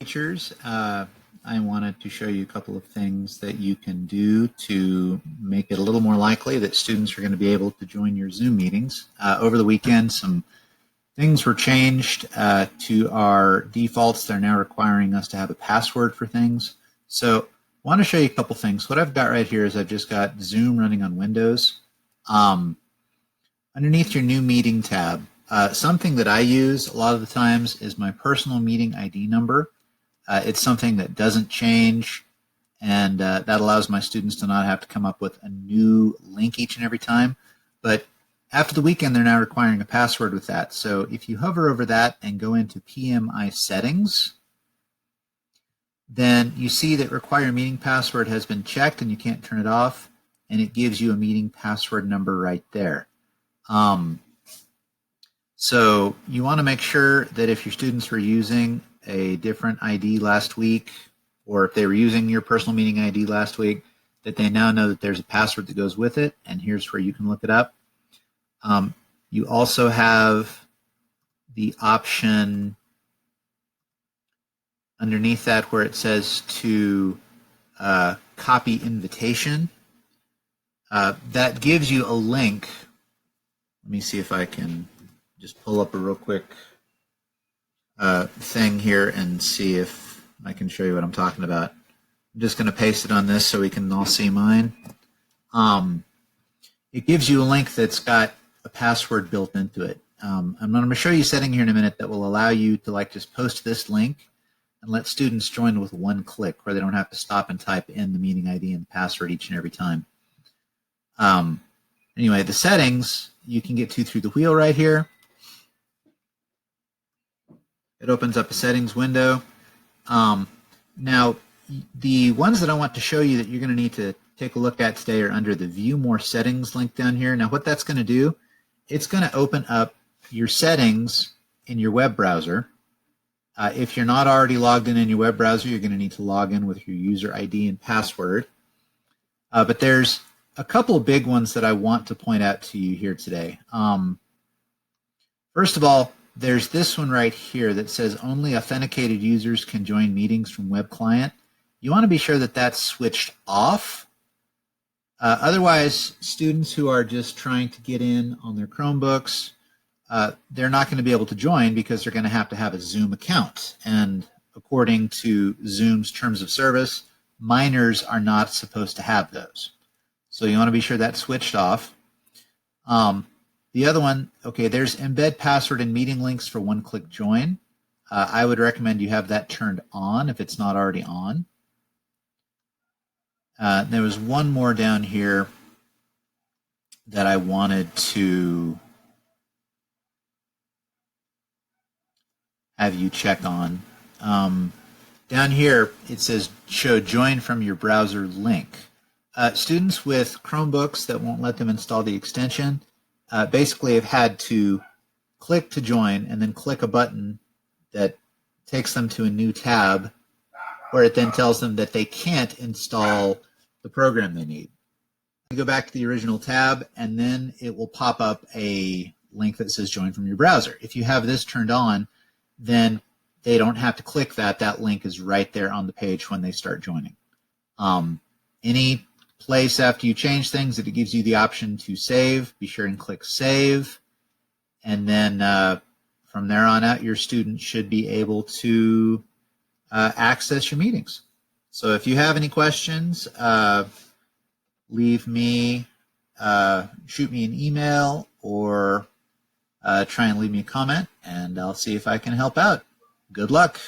Teachers, I wanted to show you a couple of things that you can do to make it a little more likely that students are going to be able to join your Zoom meetings. Over the weekend, some things were changed to our defaults. They're now requiring us to have a password for things. So I want to show you a couple things. What I've got right here is I've just got Zoom running on Windows. Underneath your new meeting tab, something that I use a lot of the times is my personal meeting ID number. It's something that doesn't change, and that allows my students to not have to come up with a new link each and every time. But after the weekend, they're now requiring a password with that. So if you hover over that and go into PMI settings, then you see that require meeting password has been checked and you can't turn it off, and it gives you a meeting password number right there. So you want to make sure that if your students were using a different ID last week, or if they were using your personal meeting ID last week, that they now know that there's a password that goes with it, and here's where you can look it up. You also have the option underneath that where it says to copy invitation. That gives you a link. Let me see if I can just pull up a real quick thing here and see if I can show you what I'm talking about. I'm just going to paste it on this so we can all see mine. It gives you a link that's got a password built into it. I'm going to show you a setting here in a minute that will allow you to just post this link and let students join with one click, where they don't have to stop and type in the meeting ID and password each and every time. Anyway, the settings you can get to through the wheel right here. It opens up a settings window. Now, the ones that I want to show you that you're going to need to take a look at today are under the View More Settings link down here. Now, what that's going to do, it's going to open up your settings in your web browser. If you're not already logged in your web browser, you're going to need to log in with your user ID and password. But there's a couple of big ones that I want to point out to you here today. First of all, there's this one right here that says only authenticated users can join meetings from web client. You want to be sure that that's switched off. Otherwise, students who are just trying to get in on their Chromebooks, they're not going to be able to join because they're going to have a Zoom account. And according to Zoom's terms of service, minors are not supposed to have those. So you want to be sure that's switched off. The other one, okay, there's embed password and meeting links for one-click join. I would recommend you have that turned on if it's not already on. There was one more down here that I wanted to have you check on. Down here, it says show join from your browser link. Students with Chromebooks that won't let them install the extension basically have had to click to join and then click a button that takes them to a new tab where it then tells them that they can't install the program they need. You go back to the original tab and then it will pop up a link that says join from your browser. If you have this turned on, then they don't have to click that. That link is right there on the page when they start joining. Any place after you change things that it gives you the option to save, be sure and click save, and then from there on out your student should be able to access your meetings. So if you have any questions, leave me, shoot me an email, or try and leave me a comment, and I'll see if I can help out. Good luck.